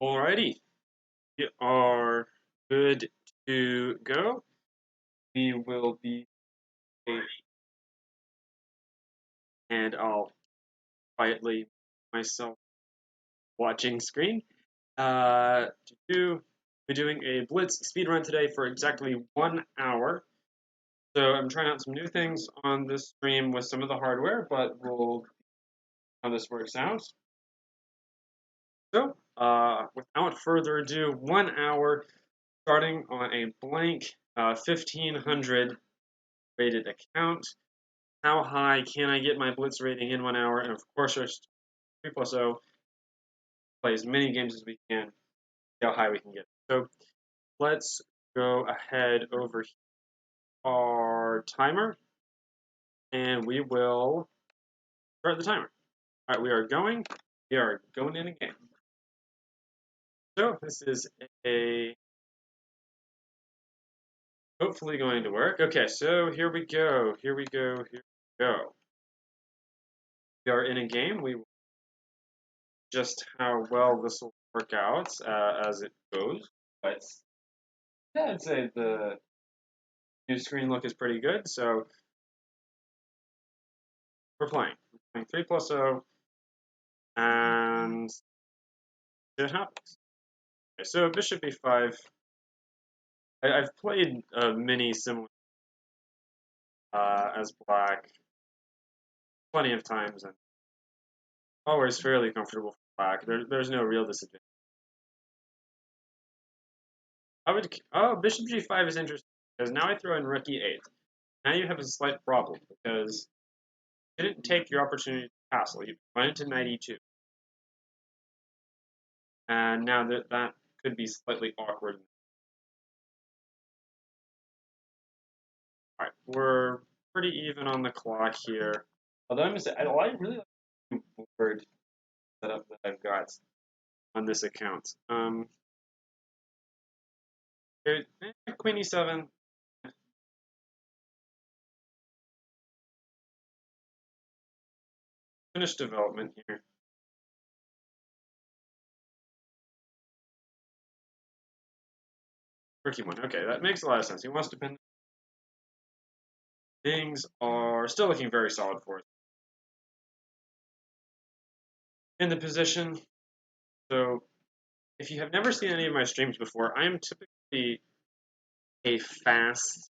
Alrighty, we are good to go. We will be, and I'll quietly myself watching screen. To do, we're doing a blitz speedrun today for exactly 1 hour. So I'm trying out some new things on this stream with some of the hardware, but we'll see how this works out. So, without further ado, 1 hour starting on a blank 1500 rated account. How high can I get my blitz rating in 1 hour? And of course, there's 3+0. Play as many games as we can. See how high we can get. So let's go ahead over our timer, and we will start the timer. All right, we are going. We are going in a game. So this is a hopefully going to work. Okay, so here we go. Here we go. Here we go. We are in a game. We will just how well this will work out as it goes, but yeah, I'd say the new screen look is pretty good. So we're playing. 3+0, and it happens. Okay, so bishop b5. I've played mini similar as black plenty of times, and always fairly comfortable for black. There's no real disadvantage. Bishop g5 is interesting because now I throw in rook e8. Now you have a slight problem because you didn't take your opportunity to castle. You went into knight e2, and now that could be slightly awkward. All right, we're pretty even on the clock here. Although I'm gonna say, I really like the board setup that I've got on this account. Queen e7. Finished development here. Tricky one. Okay, that makes a lot of sense. He wants to pin. Things are still looking very solid for us in the position. So, if you have never seen any of my streams before, I am typically a fast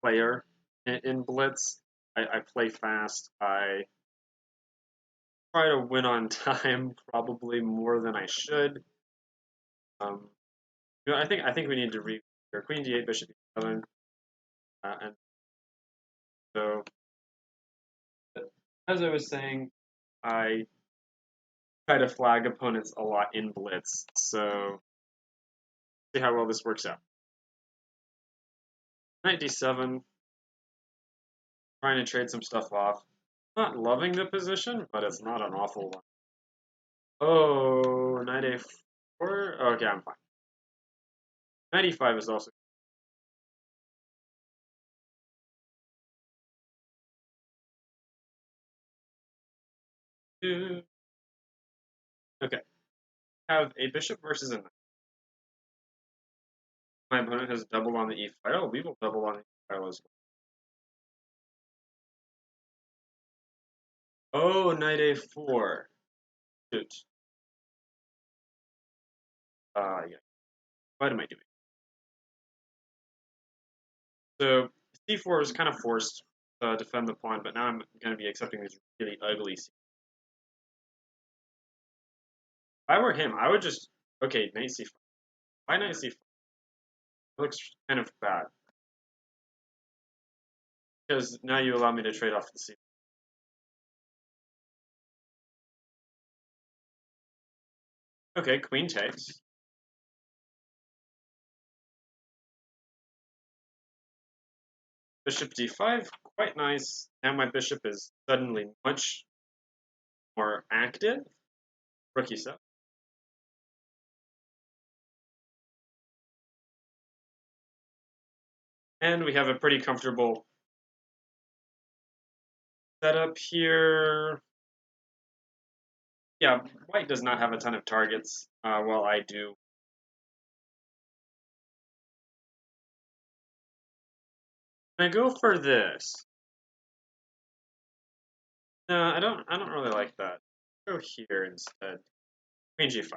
player in Blitz. I play fast. I try to win on time, probably more than I should. I think we need to read here. Queen d8, bishop e7, and so as I was saying, I try to flag opponents a lot in Blitz. So see how well this works out. Knight d7, trying to trade some stuff off. Not loving the position, but it's not an awful one. Oh, knight a4. Okay, I'm fine. Knight e5 is also. Okay, have a bishop versus a knight. My opponent has double on the e file. We will double on the e file as well. Oh, knight a4. Shoot. Yeah. What am I doing? So c4 is kind of forced to defend the pawn, but now I'm going to be accepting these really ugly. If I were him, I would just okay, knight c5. Why knight c5? It looks kind of bad because now you allow me to trade off the c. Okay, queen takes. Bishop d5, quite nice. Now my bishop is suddenly much more active. Rook e7. And we have a pretty comfortable setup here. Yeah, white does not have a ton of targets, while I do. I go for this. No, I don't really like that. Go here instead. Queen g5.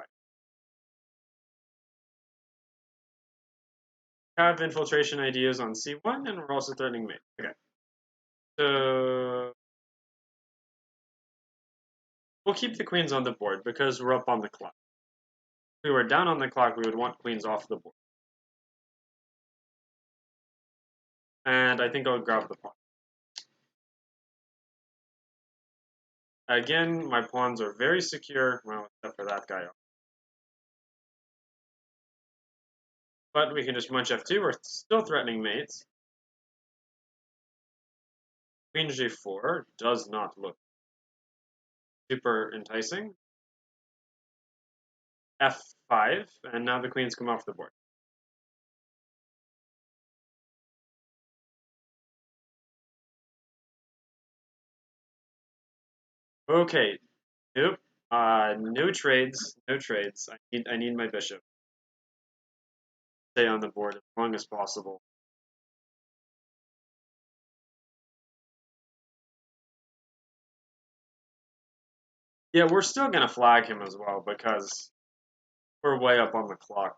Have infiltration ideas on c1, and we're also threatening mate. Okay. So we'll keep the queens on the board because we're up on the clock. If we were down on the clock, we would want queens off the board. And I think I'll grab the pawn. Again, my pawns are very secure, well, except for that guy. But we can just munch f2, we're still threatening mates. Queen g4 does not look super enticing. f5, and now the queens come off the board. Okay, nope. No trades, no trades. I need my bishop. Stay on the board as long as possible. Yeah, we're still gonna flag him as well because we're way up on the clock.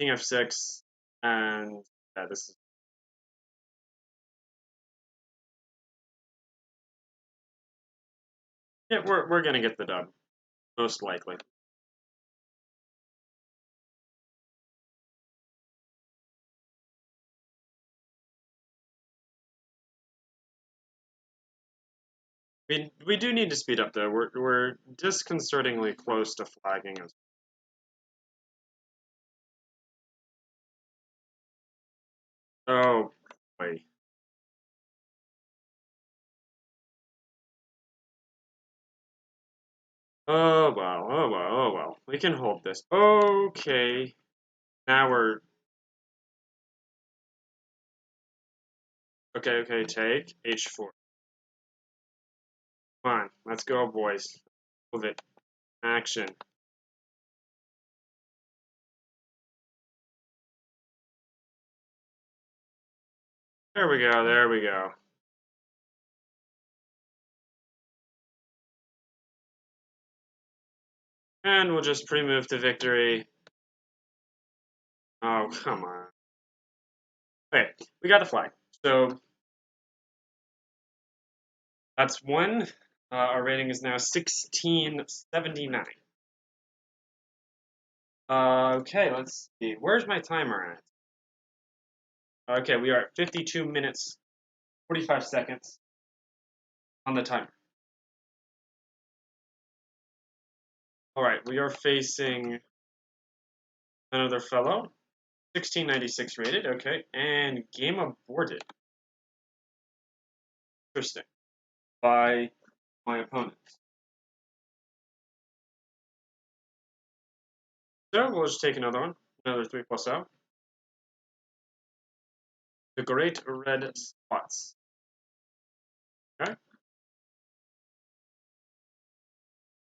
King f6, and yeah, this is. Yeah, we're gonna get the dub, most likely. We do need to speed up though. We're disconcertingly close to flagging us. Oh boy. Oh well, oh well, oh well. We can hold this. Okay. Now we're okay, okay, take h4. Come on, let's go, boys. Move it. Action. There we go, there we go. And we'll just pre-move to victory. Oh, come on. Okay, we got the flag. So that's one. Our rating is now 1679. Okay, let's see. Where's my timer at? Okay, we are at 52 minutes, 45 seconds on the timer. All right, we are facing another fellow. 1696 rated, okay. And game aborted. Interesting. By my opponents. So we'll just take another one. Another 3+0. The Great Red Spots. Okay.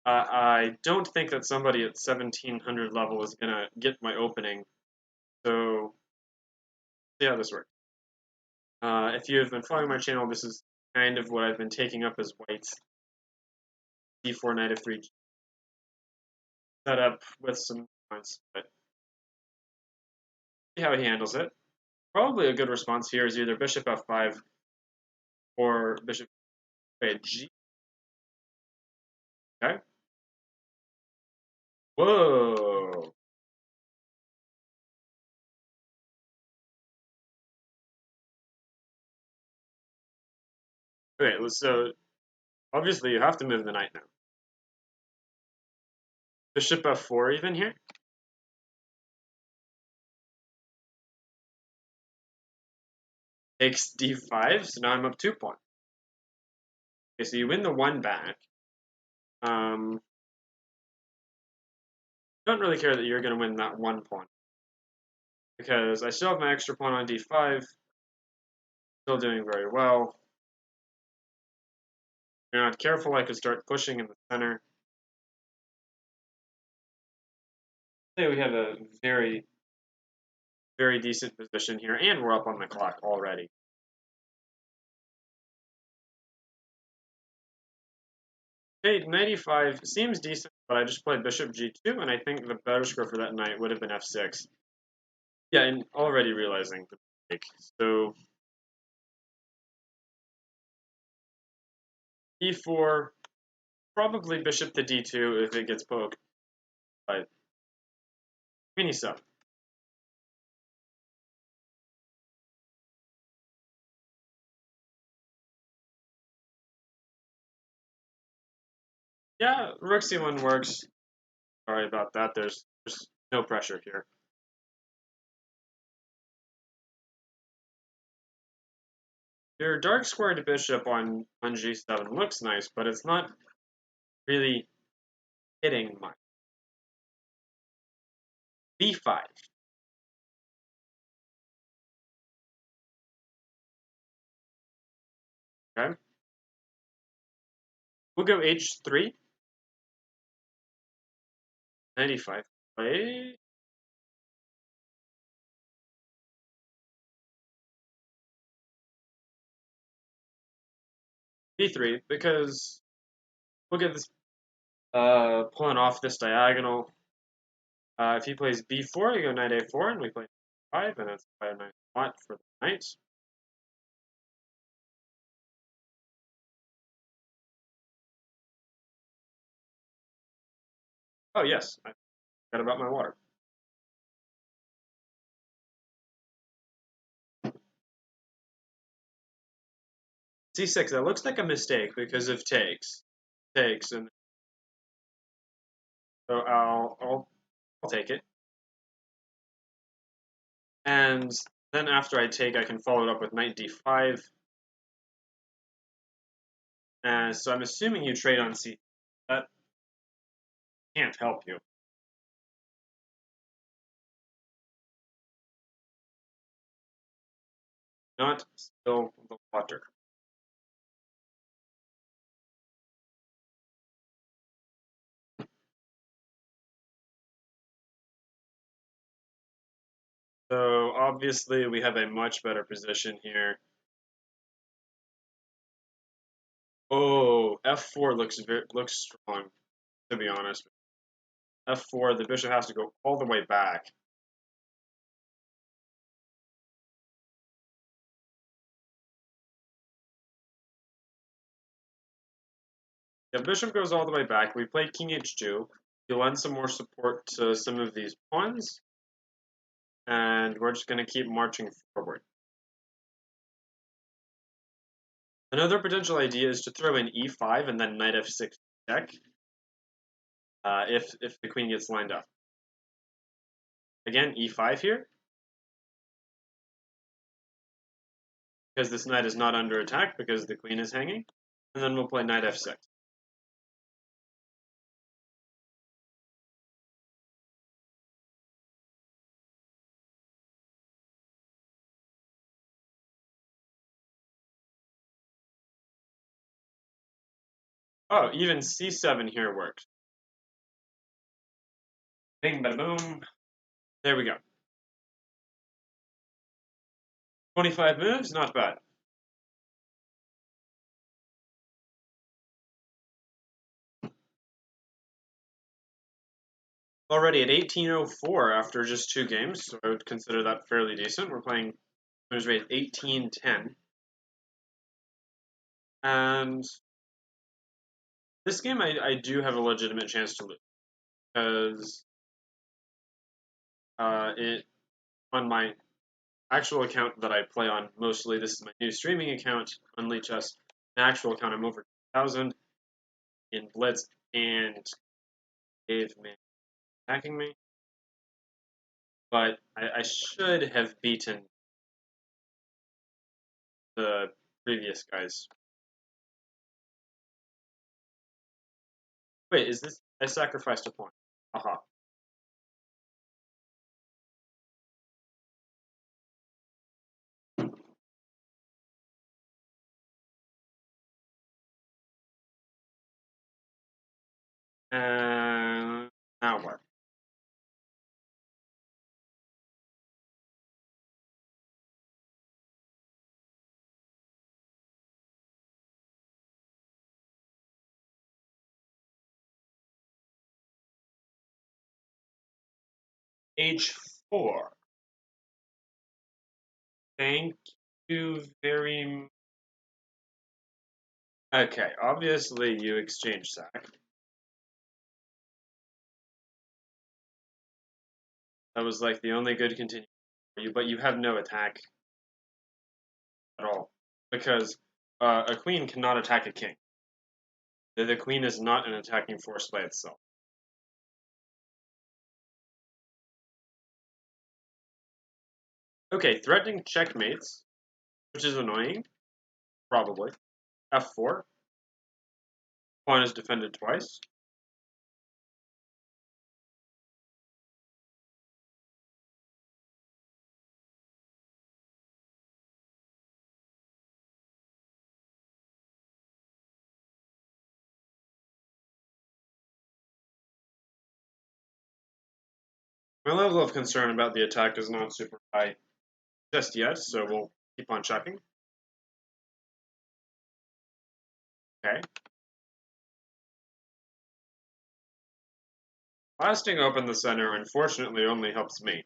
I don't think that somebody at 1700 level is going to get my opening. So, see how this works. If you've been following my channel, this is kind of what I've been taking up as white's d4 knight f3 setup with some points, but see how he handles it. Probably a good response here is either bishop f5 or bishop g. Okay. Whoa. Okay, so obviously you have to move the knight now. Bishop f4 even here? Takes d5, so now I'm up 2 pawns. Okay, so you win the one back. Don't really care that you're going to win that one pawn. Because I still have my extra pawn on d5. Still doing very well. you're not careful, I could start pushing in the center. Say we have a very, very decent position here, and we're up on the clock already. Okay, knight e5 seems decent, but I just played bishop g2, and I think the better square for that knight would have been f6. Yeah, and already realizing the mistake. So e4, probably bishop to d2 if it gets poked, but mini sub. Yeah, rook c1 works. Sorry about that. There's no pressure here. Your dark squared bishop on g7 looks nice, but it's not really hitting much. b5. Okay. We'll go h3. 95. Play. b3, because we'll get this pulling off this diagonal. If he plays b4, you go knight a4, and we play 5, and that's quite a nice spot for the knight. Oh, yes, I forgot about my water. c6, that looks like a mistake because of takes, and so I'll take it. And then after I take, I can follow it up with knight d5. And so I'm assuming you trade on c. That can't help you. Not spill the water. So obviously we have a much better position here. Oh, f4 looks strong, to be honest. f4, the bishop has to go all the way back. The bishop goes all the way back. We play king h2. You lend some more support to some of these pawns, and we're just going to keep marching forward. Another potential idea is to throw in e5 and then knight f6 check if the queen gets lined up. Again, e5 here, because this knight is not under attack because the queen is hanging. And then we'll play knight f6. Oh, even c7 here works. Bing, bada boom. There we go. 25 moves, not bad. Already at 1804 after just 2 games, so I would consider that fairly decent. We're playing moves rate 1810. And this game I do have a legitimate chance to lose. Because it on my actual account that I play on mostly, this is my new streaming account on Lichess. My actual account, I'm over 2,000 in Blitz, and caveman attacking me. But I should have beaten the previous guys. Wait, is this? I sacrificed a pawn. Aha. And now what? H4. Thank you very much. Okay, obviously you exchange sack. That was like the only good continuation for you, but you have no attack at all. Because a queen cannot attack a king. The queen is not an attacking force by itself. Okay, threatening checkmates, which is annoying, probably. F4. Pawn is defended twice. My level of concern about the attack is not super high just yet, so we'll keep on checking. Okay. Blasting open the center, unfortunately, only helps me.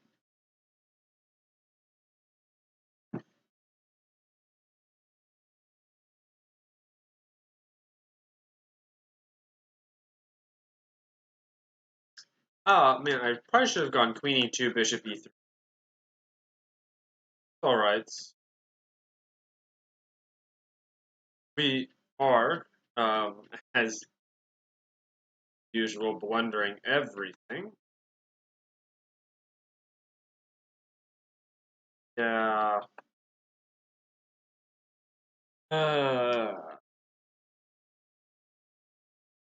Ah, man, I probably should have gone queen e2, bishop e3. Alright. We are, as usual, blundering everything. Yeah.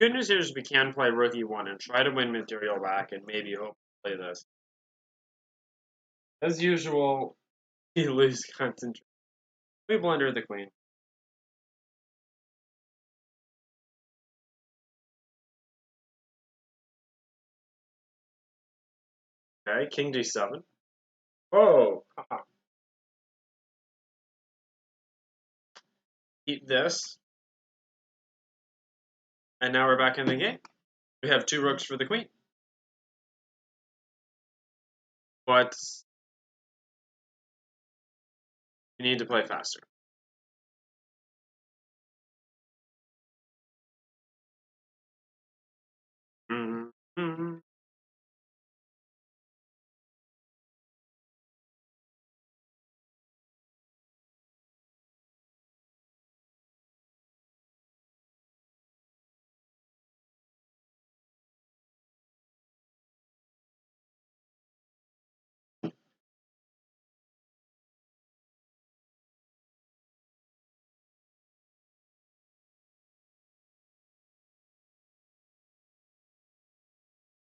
Good news here is we can play rook e1 and try to win material back and maybe hope to play this. As usual, we lose concentration. We blunder the queen. Okay, king d7. Oh, eat this. And now we're back in the game. We have two rooks for the queen. But we need to play faster. Mm -hmm.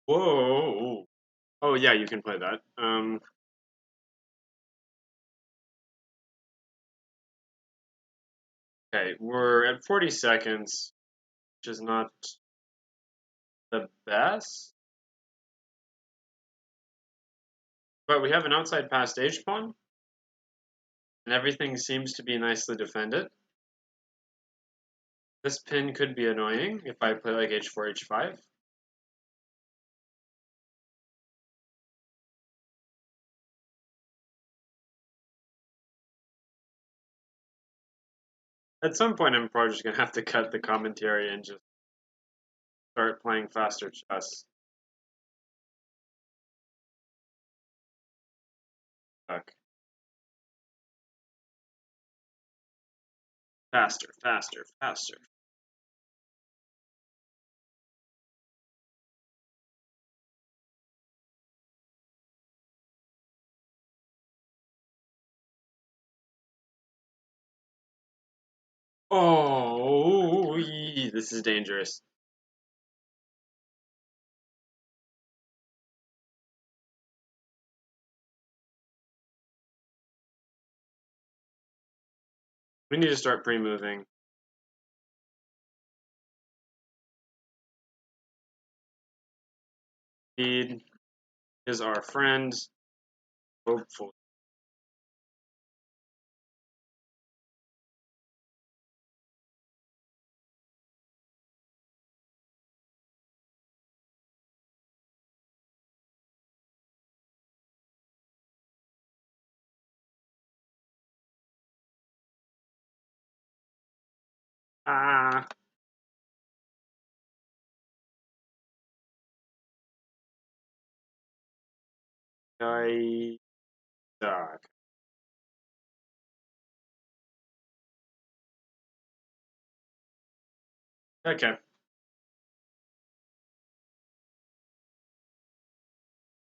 Whoa. Oh, yeah, you can play that. Okay, we're at 40 seconds, which is not the best. But we have an outside passed h pawn, and everything seems to be nicely defended. This pin could be annoying if I play like h4, h5. At some point, I'm probably just going to have to cut the commentary and just start playing faster chess. Fuck. Faster, faster, faster. Oh, this is dangerous. We need to start pre-moving. Speed is our friend, hopefully. Ah, I suck. Okay,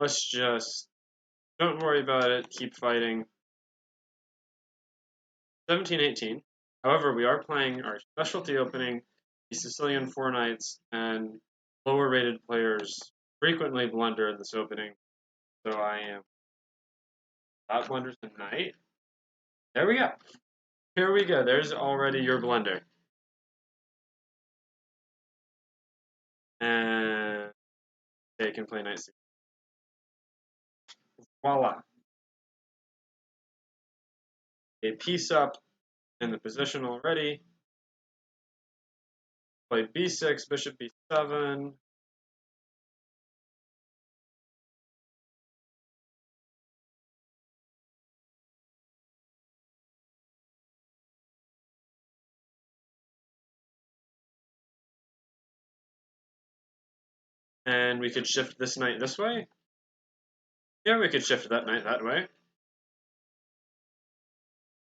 let's just don't worry about it. Keep fighting. 17-18. However, we are playing our specialty opening, the Sicilian Four Knights, and lower rated players frequently blunder in this opening. So I am that blunders the knight. There we go. Here we go. There's already your blunder. And they can play knight c. Voila. A piece up in the position already. Play b6, bishop b7. And we could shift this knight this way. Yeah, we could shift that knight that way.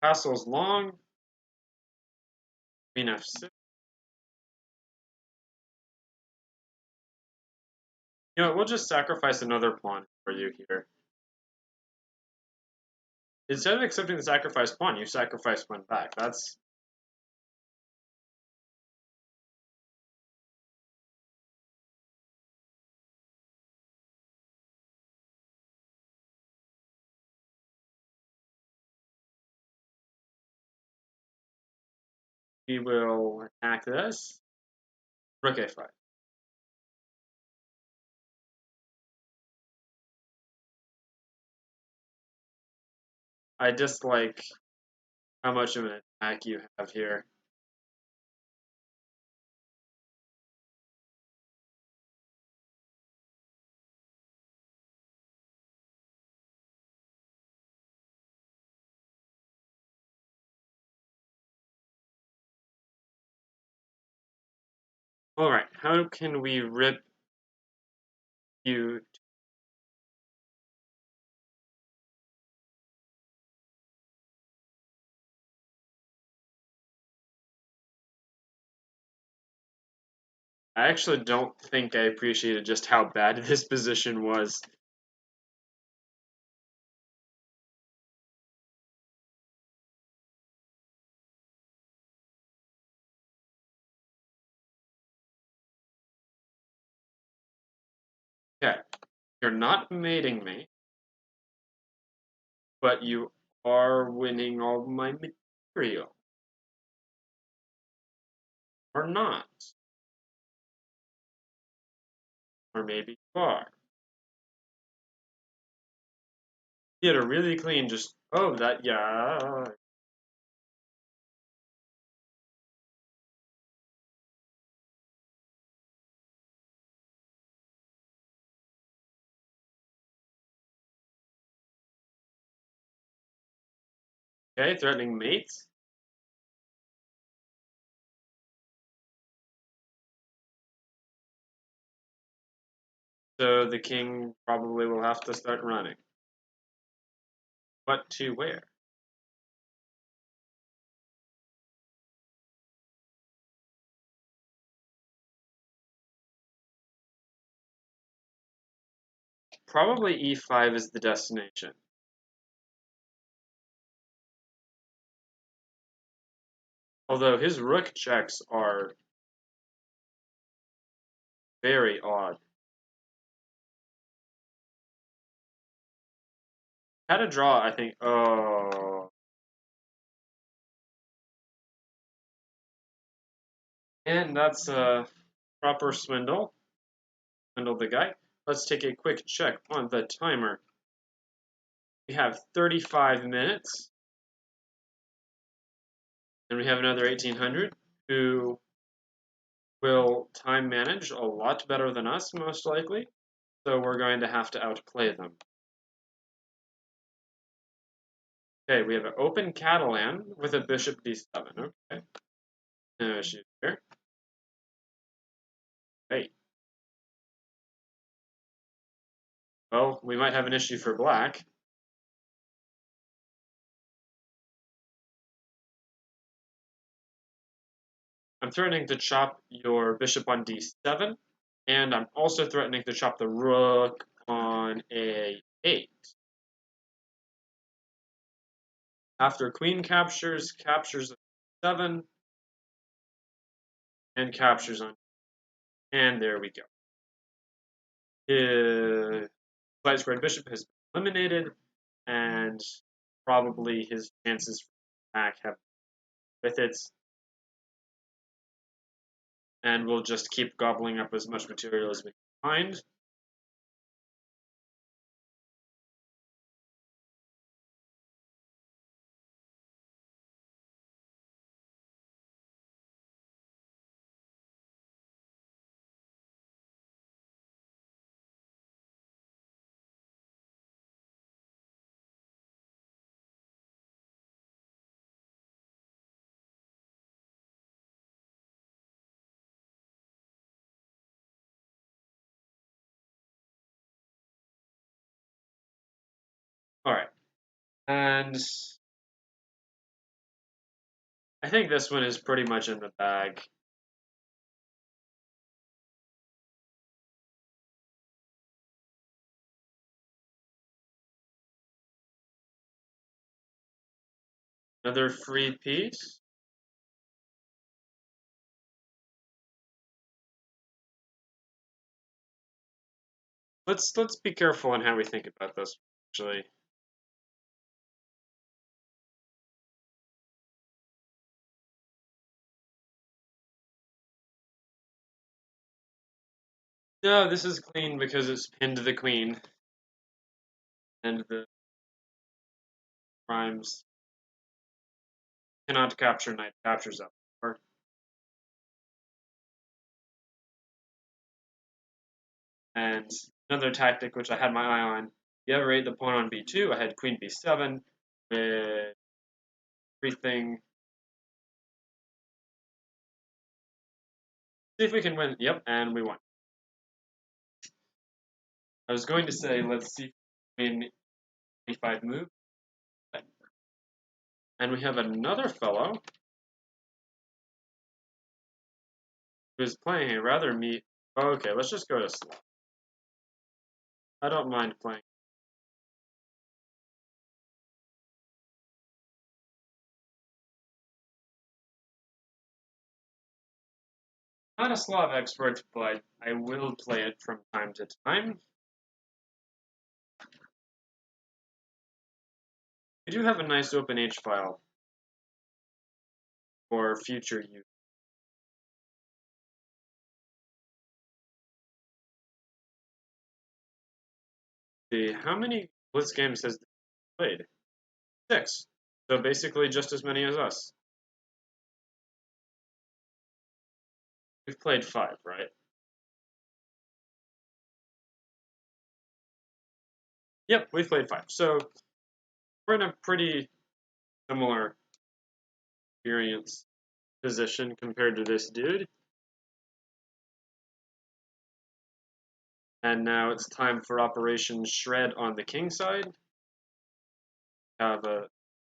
Castle's long. Queen f6. You know what, we'll just sacrifice another pawn for you here. Instead of accepting the sacrifice pawn, you sacrifice one back. That's... We will attack this. Rook a5. I dislike how much of an attack you have here. Alright, how can we rip you? I actually don't think I appreciated just how bad this position was. Okay, you're not mating me, but you are winning all my material. Or not. Or maybe you are. You had a really clean just, oh, that, yeah. Okay, threatening mates. So the king probably will have to start running. But to where? Probably e5 is the destination. Although his rook checks are very odd. Had a draw, I think. Oh. And that's a proper swindle. Swindled the guy. Let's take a quick check on the timer. We have 35 minutes. And we have another 1800 who will time manage a lot better than us, most likely. So we're going to have to outplay them. Okay, we have an open Catalan with a bishop d7. Okay. No issues here. Hey. Well, we might have an issue for black. I'm threatening to chop your bishop on d7, and I'm also threatening to chop the rook on a8. After queen captures a7, and captures on, and there we go. His light squared bishop has been eliminated, and probably his chances for attack have with it, and we'll just keep gobbling up as much material as we can find. All right, and I think this one is pretty much in the bag. Another free piece. Let's be careful on how we think about this, actually. No, this is clean because it's pinned the queen, and the primes cannot capture knight captures up. And another tactic which I had my eye on, you ever rate the pawn on b2, I had queen b7 with everything. See if we can win. Yep, and we won. I was going to say, let's see if we win 25 move. And we have another fellow who's playing a rather meat. Okay, let's just go to Slav. I don't mind playing. Not a Slav expert, but I will play it from time to time. We do have a nice open H file for future use. See, how many Blitz games has this played? 6. So basically just as many as us. We've played 5, right? Yep, we've played 5. So we're in a pretty similar experience position compared to this dude. And now it's time for Operation Shred on the king side. Have a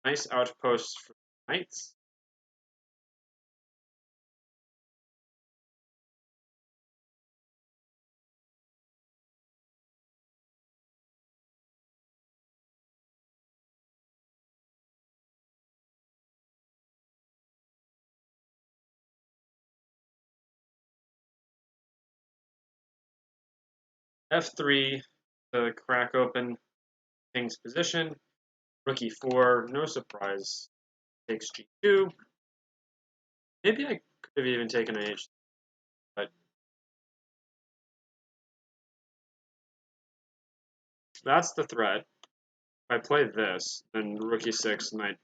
nice outpost for knights. F3 to crack open king's position. Rook e4, no surprise. Takes g2. Maybe I could have even taken an h, but That's the threat. If I play this, then rook e6 knight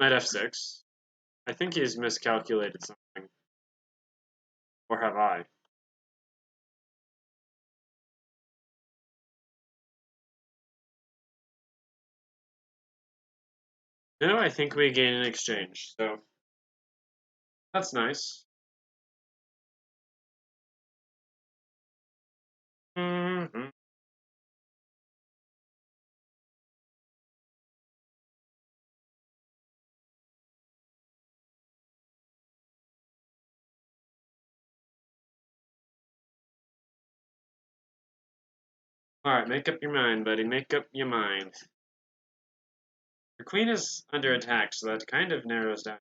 f6. I think he's miscalculated something. Or have I? No, I think we gain an exchange, so that's nice. Mm-hmm. Alright, make up your mind, buddy. Make up your mind. The queen is under attack, so that kind of narrows down.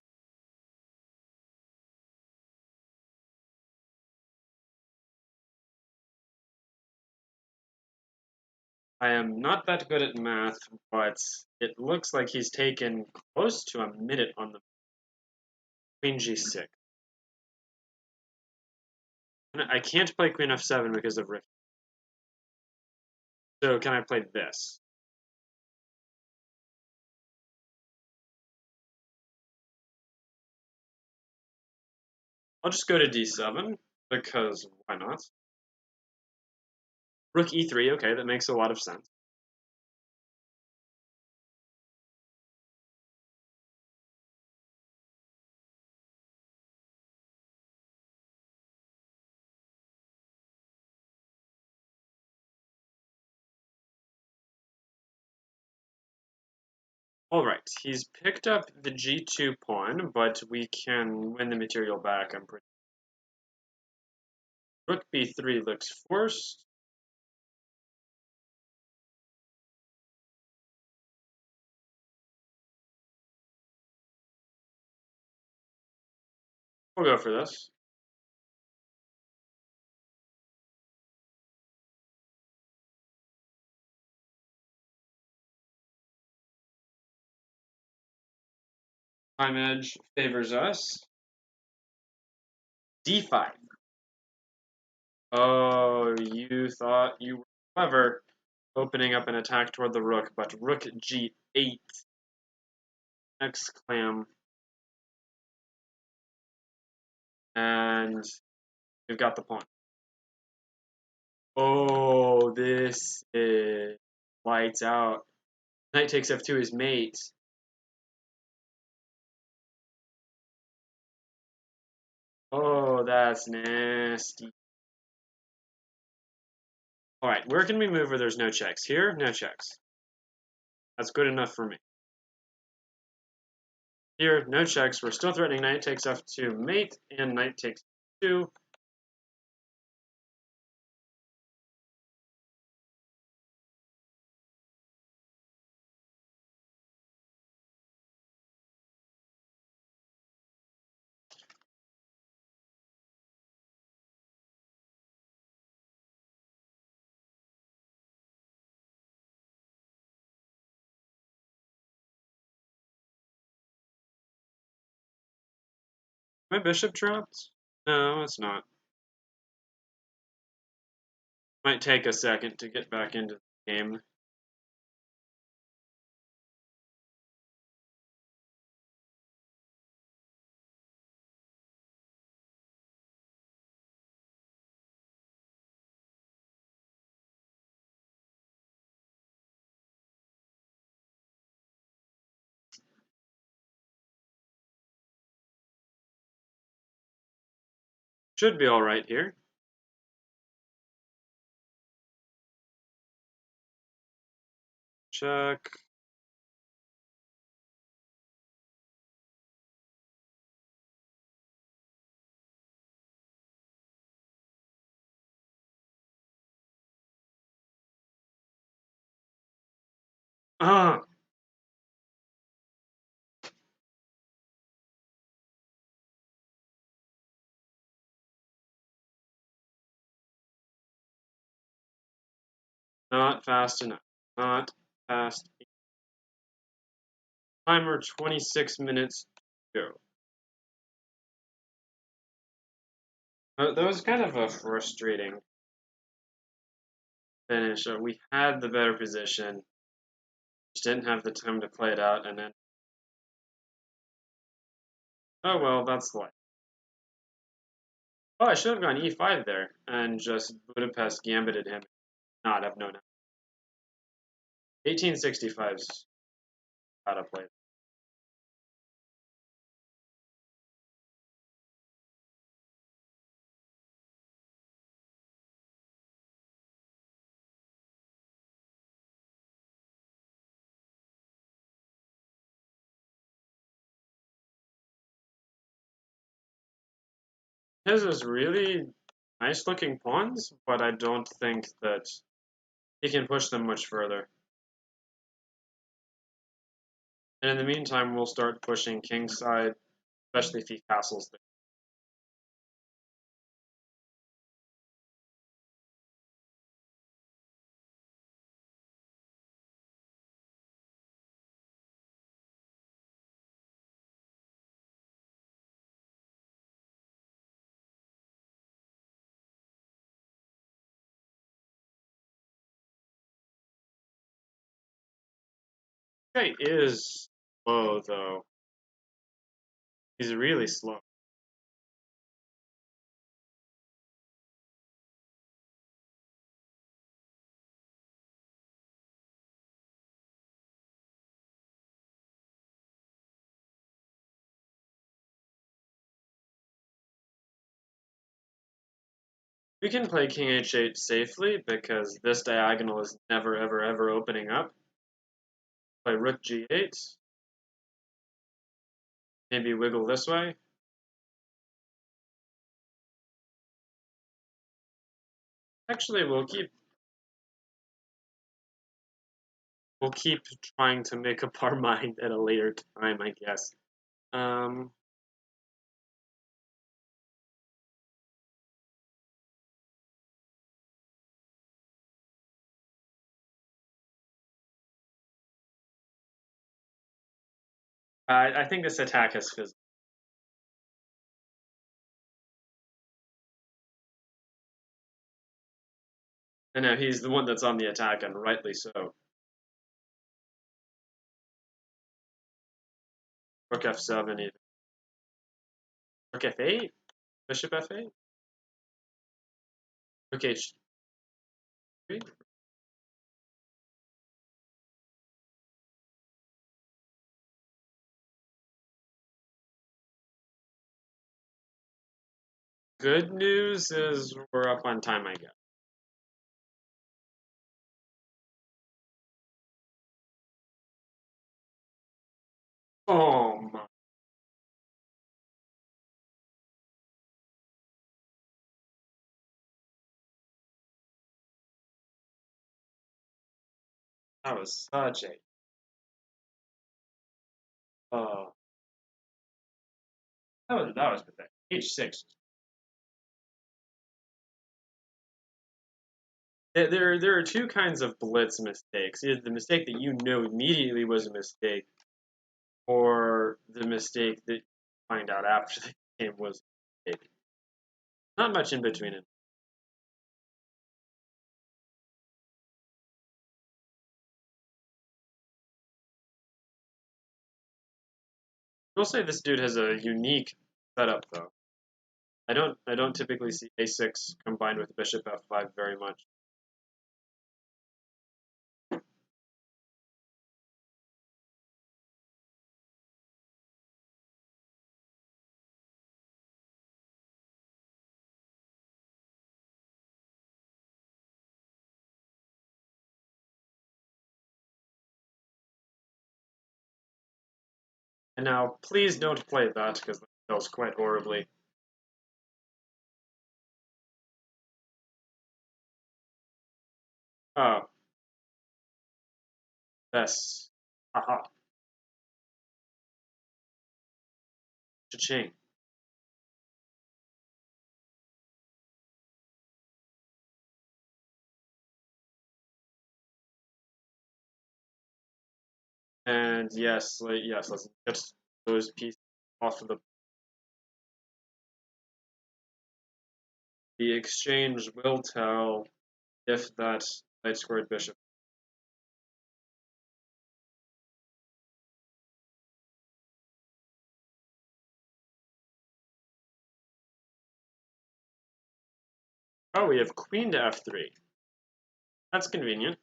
I am not that good at math, but it looks like he's taken close to a minute on the queen g6. I can't play queen f7 because of rift. So can I play this? I'll just go to d7, because why not? Rook e3, okay, that makes a lot of sense. Alright, he's picked up the g2 pawn, but we can win the material back, I'm pretty. Rook b3 looks forced. We'll go for this. Time edge favors us. d5. Oh, you thought you were clever opening up an attack toward the rook, but rook g8. Exclam. And we've got the pawn. Oh, this is lights out. Knight takes f2 is mate. Oh, that's nasty. Alright, where can we move where there's no checks? Here, no checks. That's good enough for me. Here, no checks. We're still threatening knight takes f2 mate, and knight takes 2. My bishop trapped? No, it's not. Might take a second to get back into the game. Should be alright here. Check. Ah! Not fast enough. Not fast. Timer 26 minutes to go. That was kind of a frustrating finish. We had the better position, just didn't have the time to play it out, and then, oh well, that's life. Oh, I should have gone e5 there, and just Budapest gambited him. Not have known. 1865's how to play. His is really nice looking pawns, but I don't think that he can push them much further. And in the meantime, we'll start pushing kingside, especially if he castles there. This guy is slow, though. He's really slow. We can play king h8 safely because this diagonal is never, ever, ever opening up. Play rook g8. Maybe wiggle this way. Actually, we'll keep trying to make up our mind at a later time, I guess. Um, I think this attack has fizzled. And now he's the one that's on the attack, and rightly so. Rook f7 even. Rook f8? Bishop f8? Rook h3? Good news is we're up on time, I guess. Oh my. That was such a. Oh. That was pathetic. H6. There are two kinds of blitz mistakes. Either the mistake that you know immediately was a mistake, or the mistake that you find out after the game was a mistake. Not much in between it. I will say this dude has a unique setup though. I don't typically see a6 combined with bishop f5 very much. And now, please don't play that because that fails quite horribly. Oh, yes. Aha. Cha-ching. And yes, let's get those pieces off of the exchange will tell if that Knight squared bishop. Oh, we have queen to f3. That's convenient.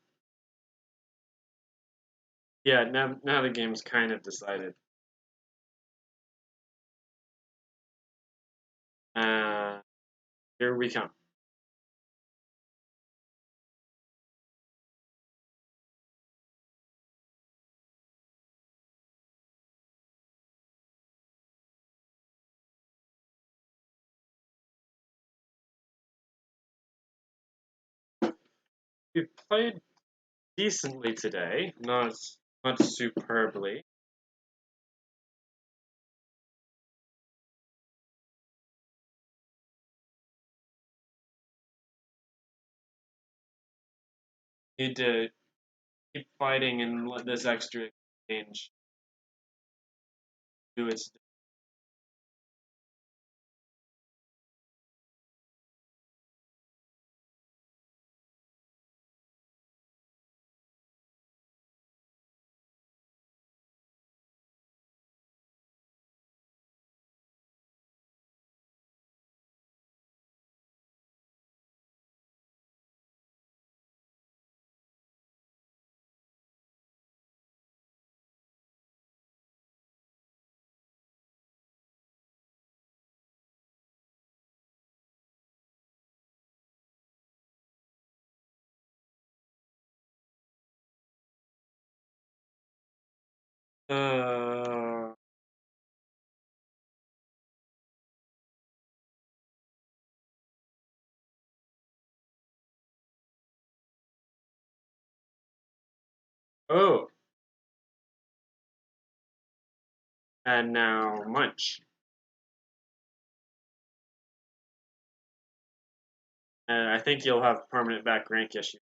Yeah, now the game's kind of decided. Here we come. We played decently today, not superbly. Need to keep fighting and let this extra exchange do its. Uh, oh, and now munch. And I think you'll have permanent back rank issues.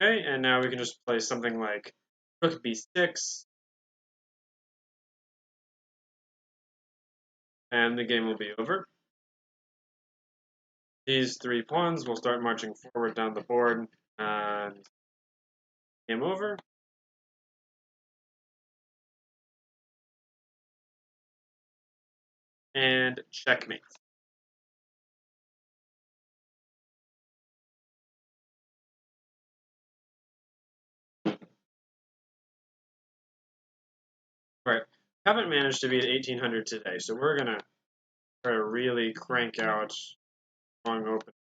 Okay, and now we can just play something like rook b6, and the game will be over. These 3 pawns will start marching forward down the board, and game over. And checkmate. Right. Haven't managed to beat 1800 today, so we're gonna try to really crank out strong open.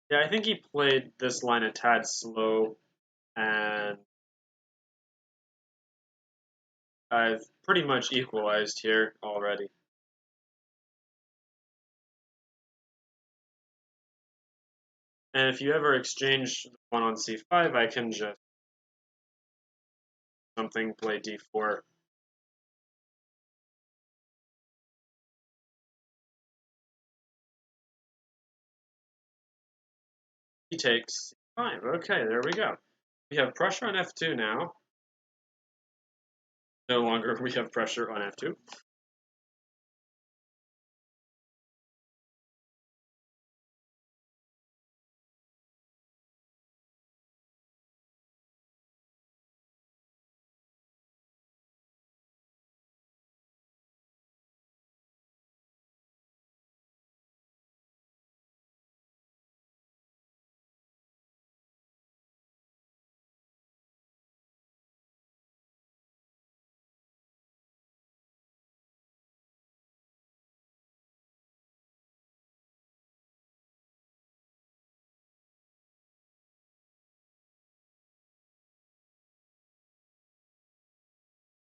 Yeah, I think he played this line a tad slow, and I've pretty much equalized here already. And if you ever exchange the pawn on c5, I can just something play d4. He takes c5. Okay, there we go. We have pressure on f2 now. No longer we have pressure on f2.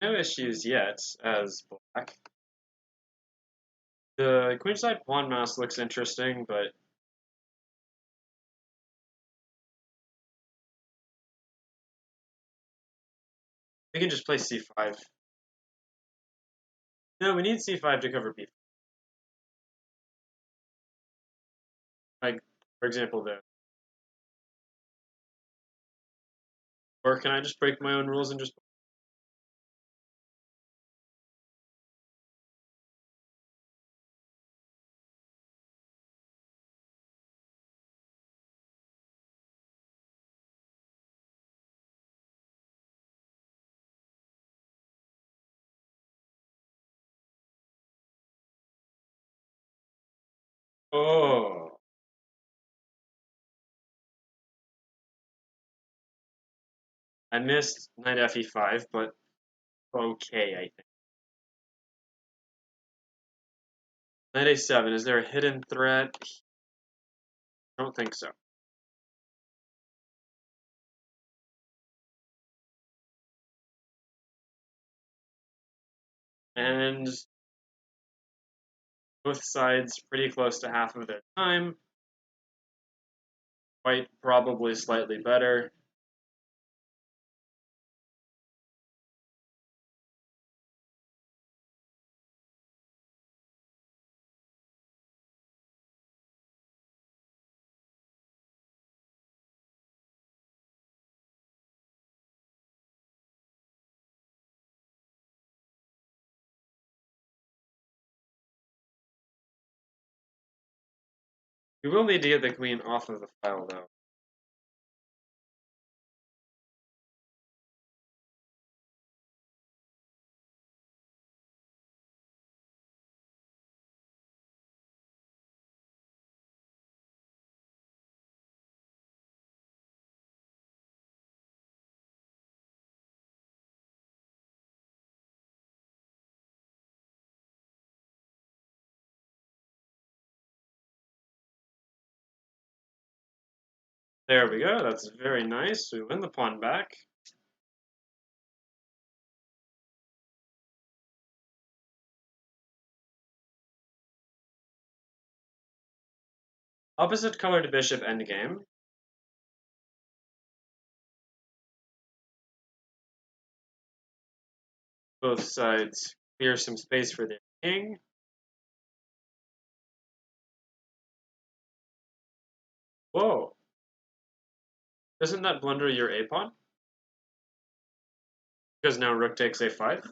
No issues yet as black. The queenside pawn mouse looks interesting, but We can just play c5. No, we need c5 to cover b5. Like, for example, this. Or can I just break my own rules and just... Oh, I missed knight fe5, but okay, I think. Knight a7, is there a hidden threat? I don't think so. And both sides pretty close to half of their time. White probably slightly better. We will need to get the queen off of the file, though. There we go. That's very nice. We win the pawn back. Opposite colored bishop endgame. Both sides clear some space for their king. Whoa. Doesn't that blunder your a pawn? Because now rook takes a5.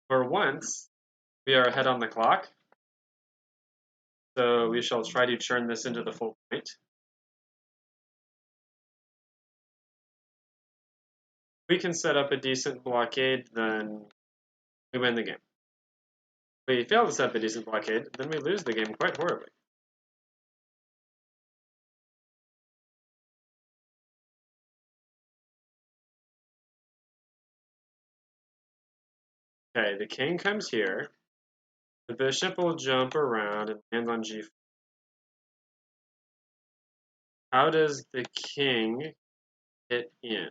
For once, we are ahead on the clock. So we shall try to churn this into the full point. If we can set up a decent blockade, then we win the game. If we fail to set up a decent blockade, then we lose the game quite horribly. Okay, the king comes here. The bishop will jump around and land on g4. How does the king get in?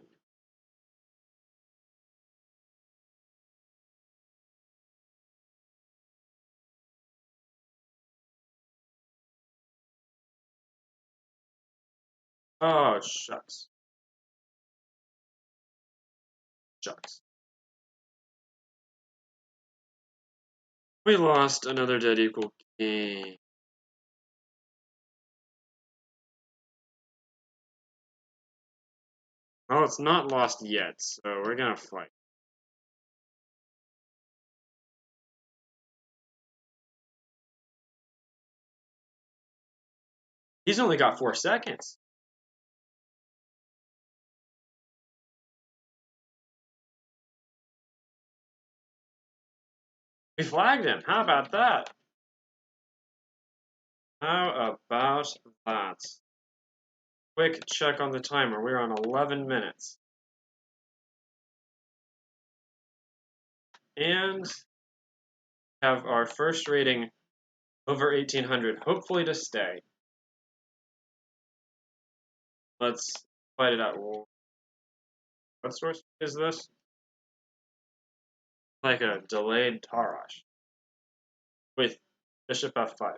Oh, shucks. Shucks. We lost another dead equal king. Well, it's not lost yet, so we're gonna fight. He's only got 4 seconds. We flagged him. How about that? How about that? Quick check on the timer. We're on 11 minutes. And have our first rating over 1800, hopefully to stay. Let's fight it out. What source is this? Like a delayed Tarash. with bishop f5.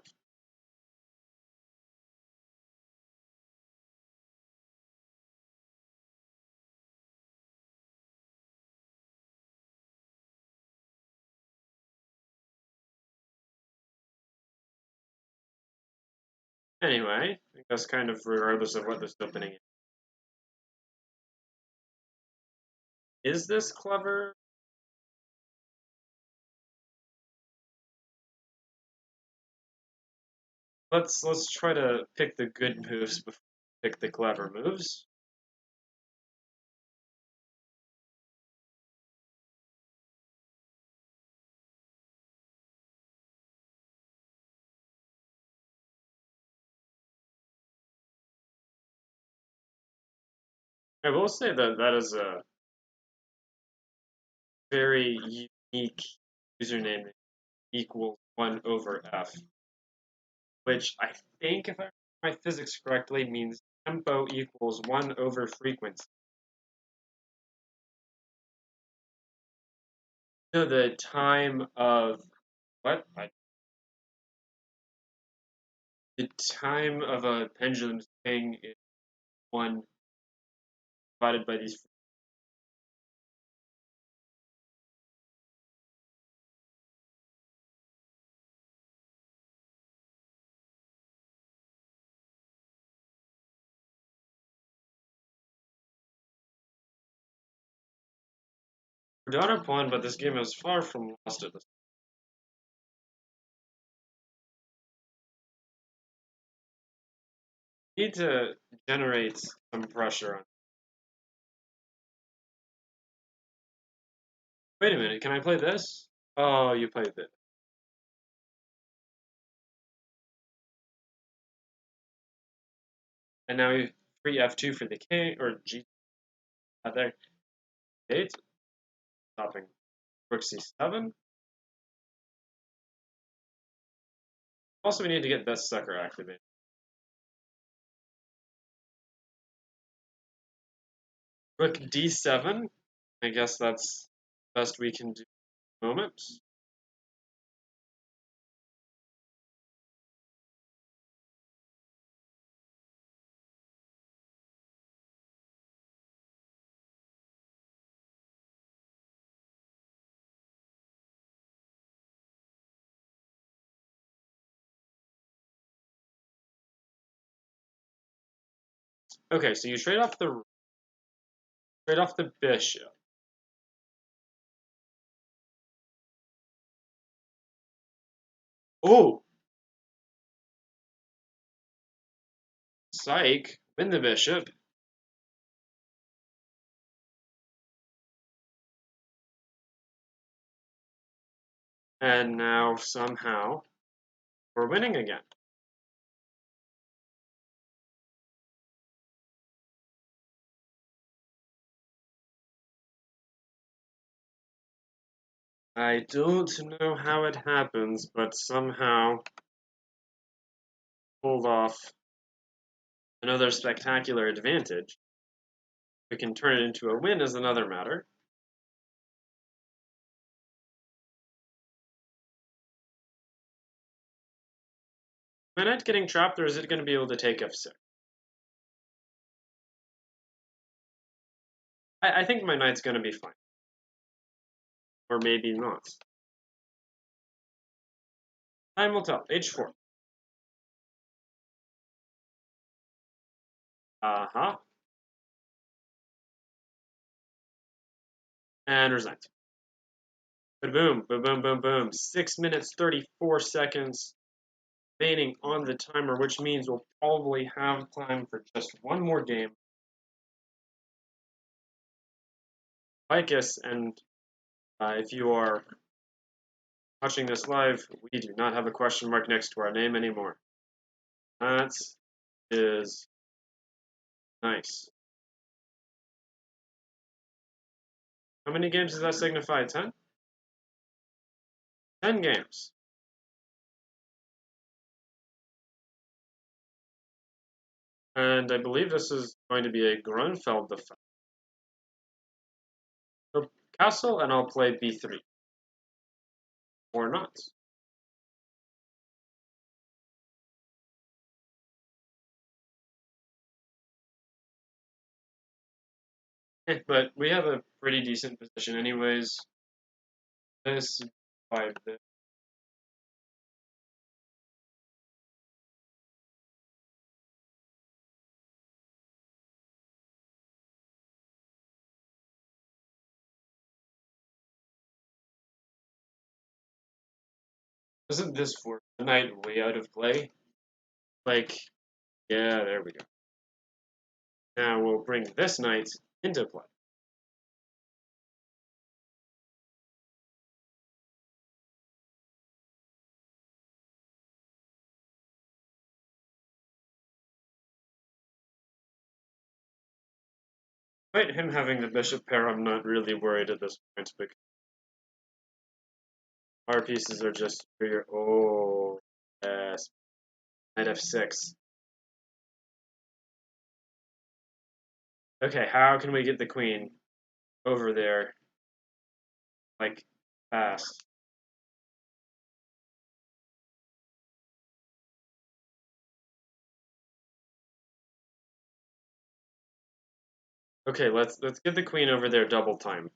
Anyway, I guess kind of regardless of what this opening is this clever? Let's try to pick the good moves before we pick the clever moves. I will say that that is a very unique username equals 1 over f, which I think, if I remember my physics correctly, means tempo equals 1 over frequency. So the time of what? The time of a pendulum swing is 1 divided by these. We're down a pawn, but this game is far from lost at this. Need to generate some pressure on. Wait a minute, can I play this? Oh, you played it. And now you free f2 for the king, or g there. 8, stopping rook c7. Also, we need to get this sucker activated. Rook d7. I guess that's the best we can do at the moment. Okay, so you trade off the bishop. Oh, psych! Win the bishop. And now somehow we're winning again. I don't know how it happens, but somehow pulled off another spectacular advantage. We can turn it into a win is another matter. My knight getting trapped, or is it going to be able to take f6? I think my knight's going to be fine. Or maybe not. Time will tell. h4. Uh-huh. And resigns. Boom, boom, boom, boom, boom. 6 minutes, 34 seconds remaining on the timer, which means we'll probably have time for just one more game. Vicus, and if you are watching this live, we do not have a question mark next to our name anymore. That is nice. How many games does that signify? 10? 10 games. And I believe this is going to be a Grunfeld defense. So castle, and I'll play b3. Or not. But we have a pretty decent position anyways. This, 5 this. Isn't this for a knight way out of play? Like, yeah, there we go. Now we'll bring this knight into play. Despite him having the bishop pair, I'm not really worried at this point because our pieces are just superior. Oh, yes. Knight f6. Okay, how can we get the queen over there, like, fast? Okay, let's get the queen over there double time.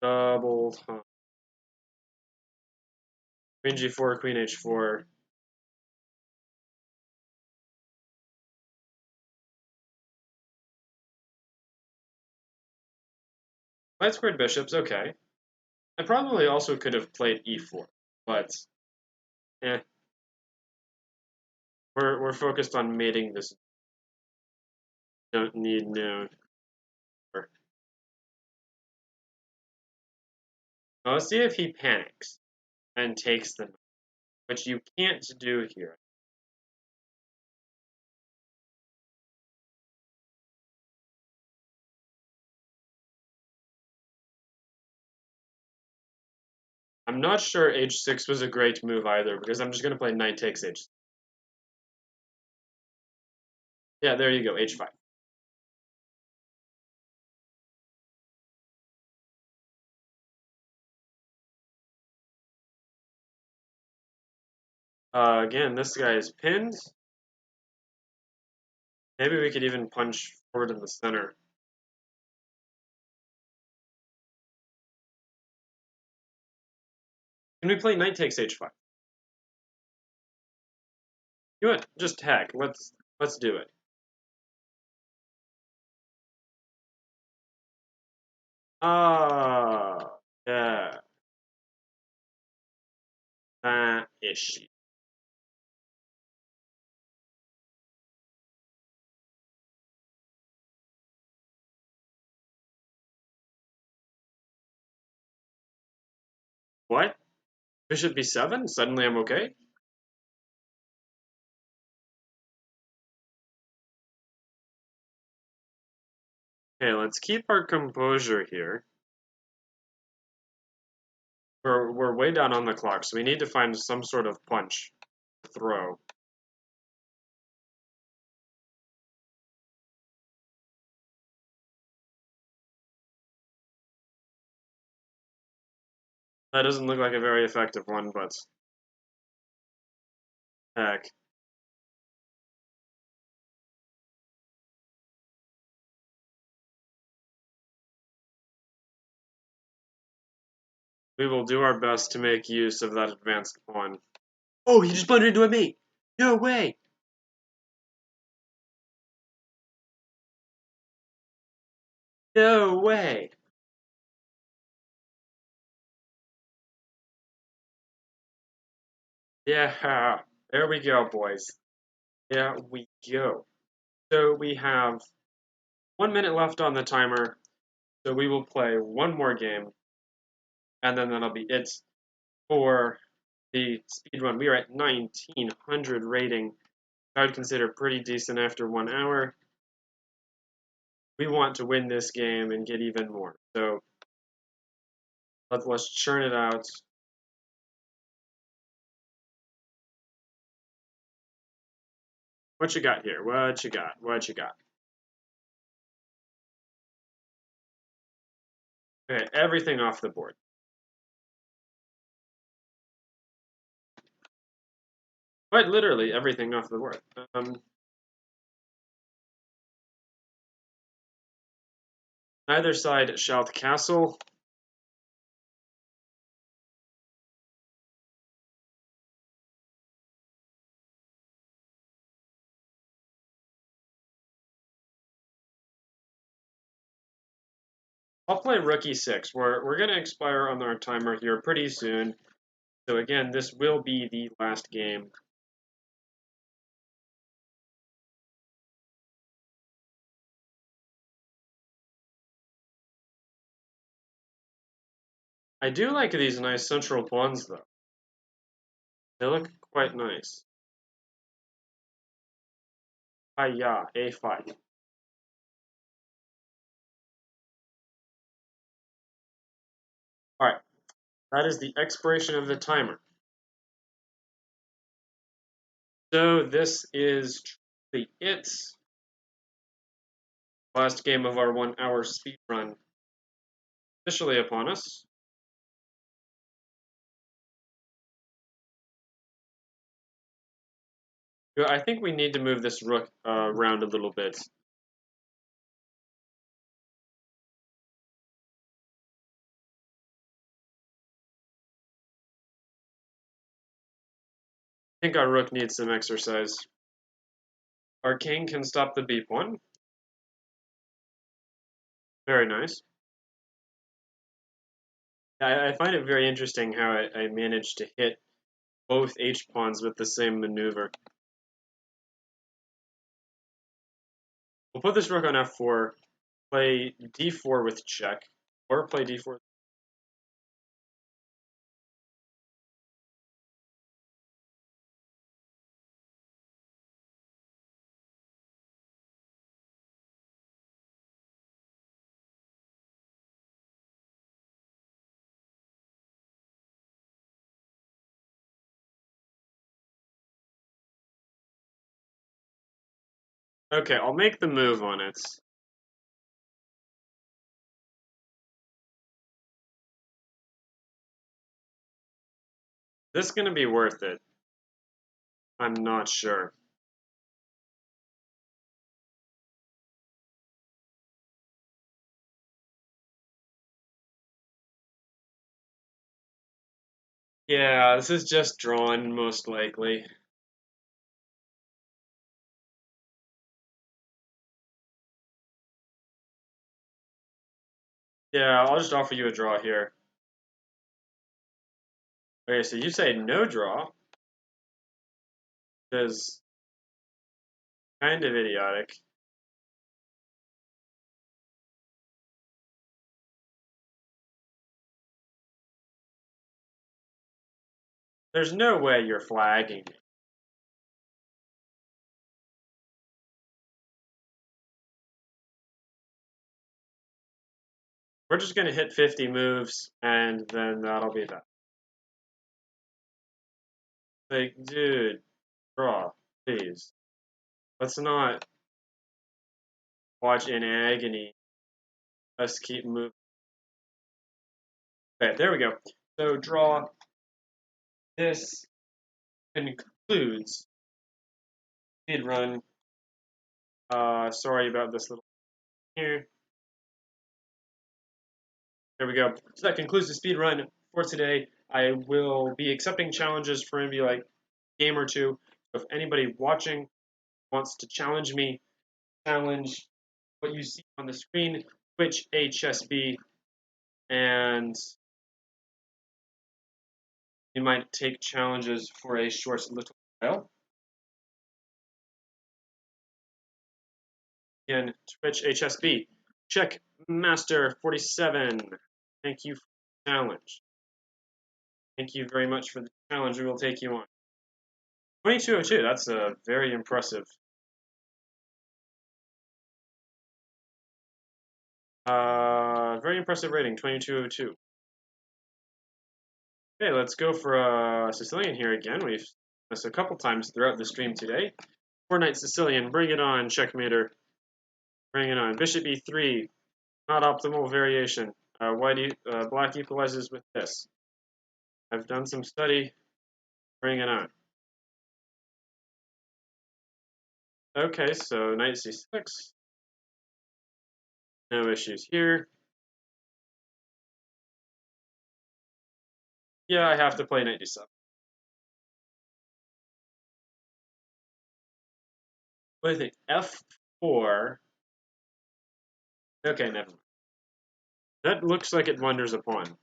Double time. Queen g4, queen h4. Light squared bishops, okay. I probably also could have played e4, but eh. We're focused on mating this. Don't need no. Well, let's see if he panics and takes the knight, which you can't do here. I'm not sure h6 was a great move either, because I'm just going to play knight takes h6. Yeah, there you go, h5. Again, this guy is pinned. Maybe we could even punch forward in the center. Can we play knight takes h5? You know what? Just heck, let's do it. Ah, yeah, that issue. What? Bishop b7? Suddenly I'm okay? Okay, let's keep our composure here. We're way down on the clock, so we need to find some sort of punch to throw. That doesn't look like a very effective one, but heck. We will do our best to make use of that advanced pawn. Oh, he just blundered into a mate! No way! No way! Yeah, there we go, boys. There we go. So we have 1 minute left on the timer, so we will play one more game, and then that'll be it for the speed run. We are at 1900 rating. I would consider pretty decent after 1 hour. We want to win this game and get even more. So let's churn it out. What you got here? What you got? What you got? Okay, everything off the board. Quite literally everything off the board. Neither side shall castle. I'll play rook e6. We're going to expire on our timer here pretty soon. So again, this will be the last game. I do like these nice central pawns, though. They look quite nice. Yeah, a5. All right, that is the expiration of the timer. So this is truly it. Last game of our 1 hour speed run officially upon us. I think we need to move this rook around a little bit. I think our rook needs some exercise. Our king can stop the b pawn. Very nice. I find it very interesting how I managed to hit both h pawns with the same maneuver. We'll put this rook on f4, play d4 with check, or play d4. Okay, I'll make the move on it. This going to be worth it? I'm not sure. Yeah, this is just drawn, most likely. Yeah, I'll just offer you a draw here. Okay, so you say no draw. Is kind of idiotic. There's no way you're flagging me. We're just going to hit 50 moves, and then that'll be that. Like, dude, draw, please. Let's not watch in agony. Let's keep moving. Okay, there we go. So draw. This concludes speed run. Sorry about this little here. There we go. So that concludes the speed run for today. I will be accepting challenges for maybe like a game or two. So if anybody watching wants to challenge me, challenge what you see on the screen, Twitch HSB, and you might take challenges for a short little while. Again, Twitch HSB. Check Master 47. Thank you for the challenge. Thank you very much for the challenge. We will take you on. 2202, that's a very impressive. Very impressive rating, 2202. Okay, let's go for Sicilian here again. We've done this a couple times throughout the stream today. 4-knight Sicilian, bring it on, checkmater. Bring it on. Bishop e3, not optimal variation. Black equalizes with this. I've done some study. Bring it on. Okay, so knight c6. No issues here. Yeah, I have to play knight d7. What do you think? F4. Okay, never mind. That looks like it wanders a pawn.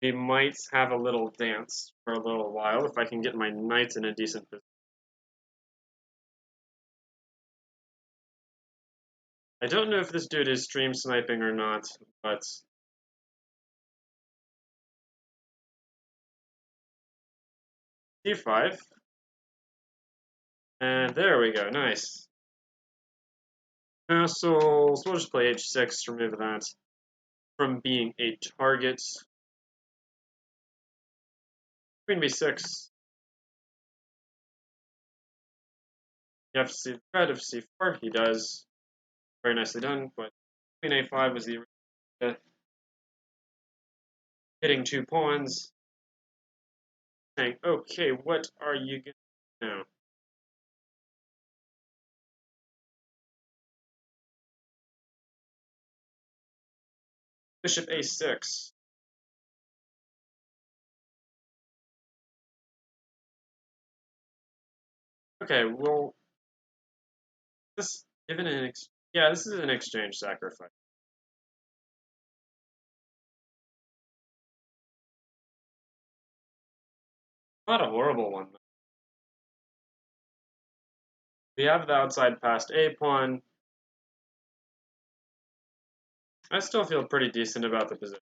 We might have a little dance for a little while if I can get my knights in a decent position. I don't know if this dude is stream sniping or not, but d5. And there we go, nice. Castles, we'll just play h6 to remove that from being a target. Queen b6. You have to see the threat of c4. He does. Very nicely done, but queen a5 was the hitting 2 pawns. Saying, okay, what are you going to do now? Bishop a6. Okay, well, this given an yeah, this is an exchange sacrifice. Not a horrible one. We have the outside passed a pawn. I still feel pretty decent about the position.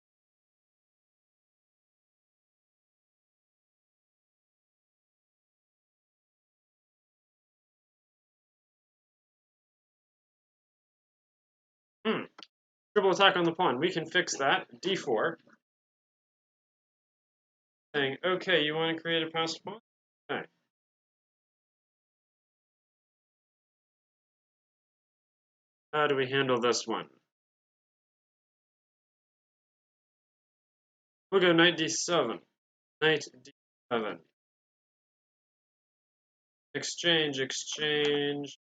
Triple attack on the pawn. We can fix that. d4. Saying, okay, you want to create a passed pawn? Okay. How do we handle this one? We'll go knight d7. Knight d7. Exchange, exchange.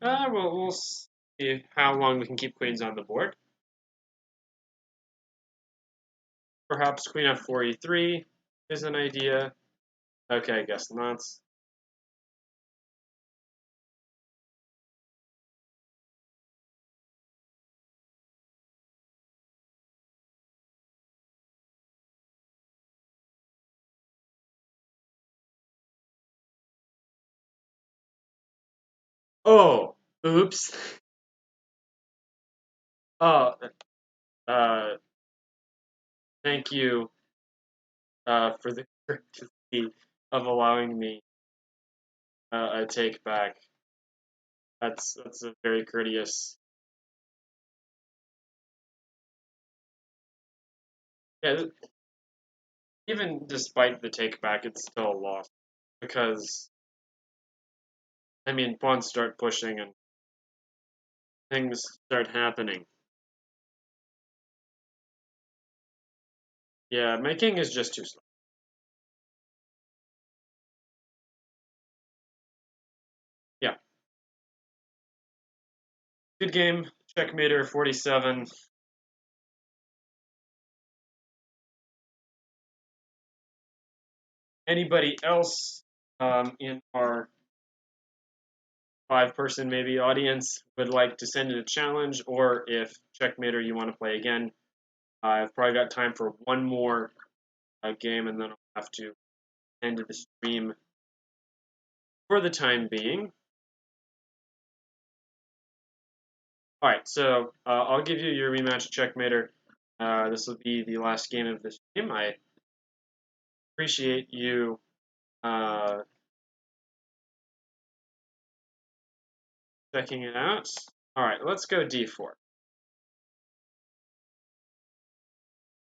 Well, we'll see how long we can keep queens on the board. Perhaps queen f4 e3 is an idea. Okay, I guess not. Oh, oops. Oh, uh, thank you for the courtesy of allowing me a take back. That's a very courteous. Yeah, even despite the take back, it's still a loss because I mean pawns start pushing and things start happening. Yeah, my king is just too slow. Yeah, good game. Checkmater 47. Anybody else in our 5-person maybe audience would like to send in a challenge, or if Checkmater you want to play again, I've probably got time for one more game, and then I'll have to end the stream for the time being. All right, so I'll give you your rematch, Checkmater. This will be the last game of this game. I appreciate you checking it out. All right, let's go d4.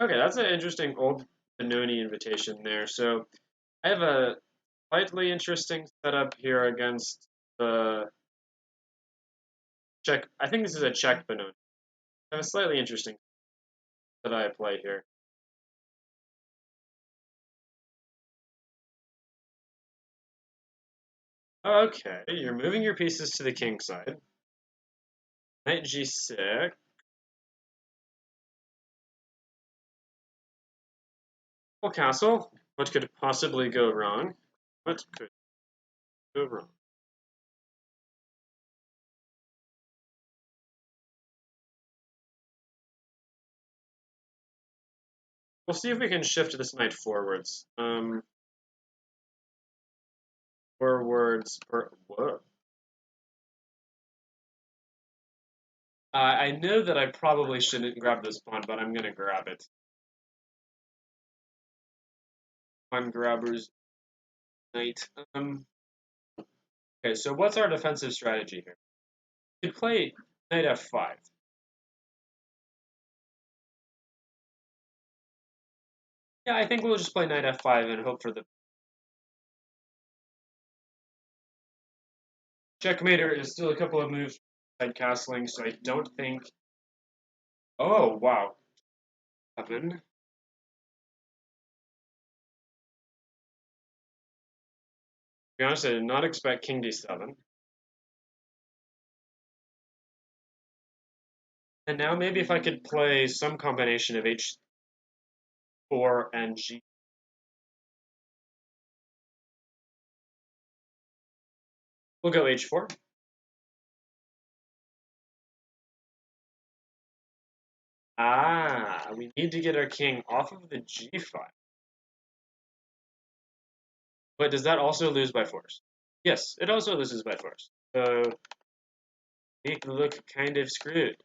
Okay, that's an interesting old Benoni invitation there. So I have a slightly interesting setup here against the Czech. I think this is a Czech Benoni. I have a slightly interesting that I play here. Okay, you're moving your pieces to the king side. Knight g6. Well, castle. What could possibly go wrong? What could go wrong? We'll see if we can shift this knight forwards. Forwards. Whoa. I know that I probably shouldn't grab this pawn, but I'm gonna grab it. Pawn grabbers. Knight. Okay, so what's our defensive strategy here? We could play knight f5. Yeah, I think we'll just play knight f5 and hope for the checkmater is still a couple of moves side castling, so I don't think. Oh wow, 7. To be honest, I did not expect king d7. And now maybe if I could play some combination of h4 and g. We'll go h4. Ah, we need to get our king off of the g5. But does that also lose by force? Yes, it also loses by force. So we look kind of screwed.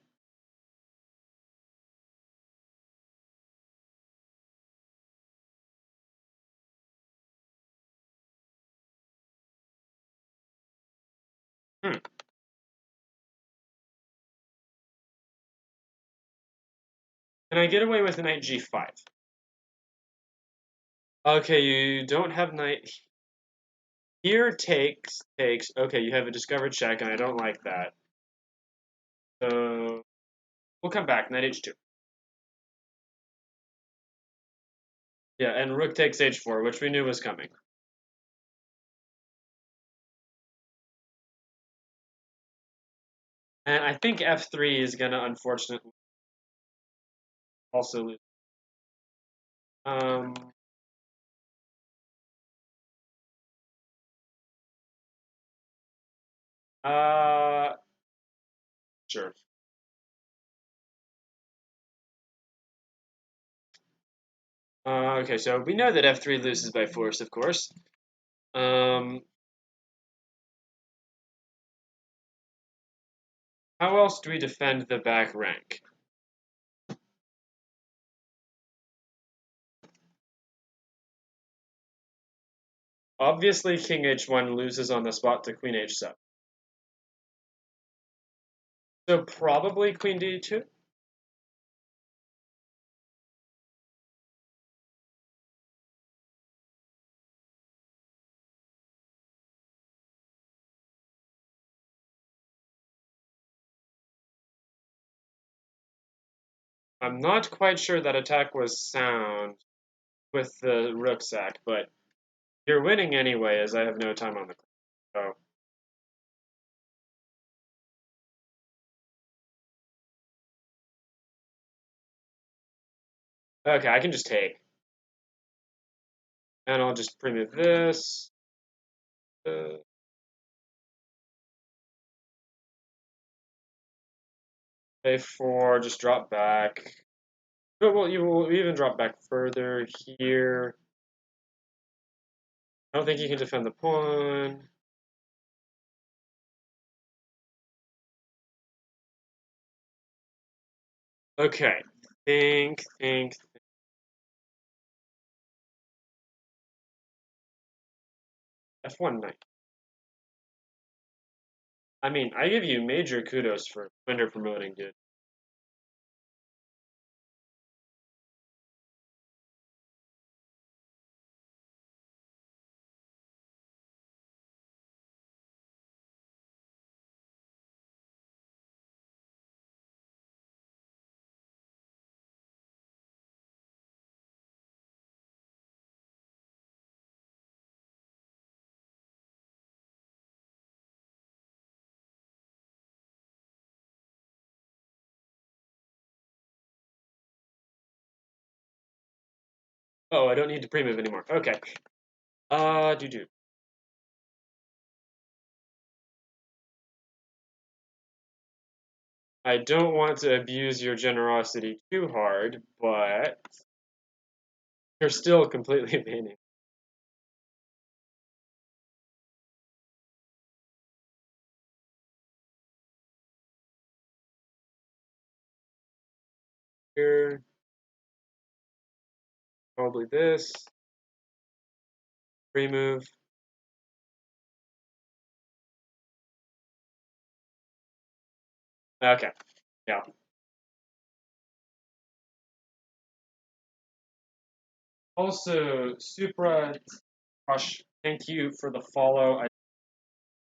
Hmm. Can I get away with knight g5? Okay, you don't have knight here. Takes. Okay, you have a discovered check, and I don't like that. So we'll come back. Knight h2. Yeah, and rook takes h4, which we knew was coming. And I think f3 is gonna unfortunately also lose. Um, uh, sure. Okay, so we know that f3 loses by force, of course. Um, how else do we defend the back rank? Obviously, king h1 loses on the spot to queen h7. So probably queen d2? I'm not quite sure that attack was sound with the rook sack, but you're winning anyway, as I have no time on the clock. So, okay, I can just take. And I'll just premove this. A4, just drop back. Oh, well, you will even drop back further here. I don't think you can defend the pawn. Okay, think. F1 knight. I mean, I give you major kudos for under promoting, dude. Oh, I don't need to pre-move anymore. Okay. Do. I don't want to abuse your generosity too hard, but you're still completely abandoning. Here, probably this. Pre-move. Okay. Yeah. Also, Supra Crush, thank you for the follow.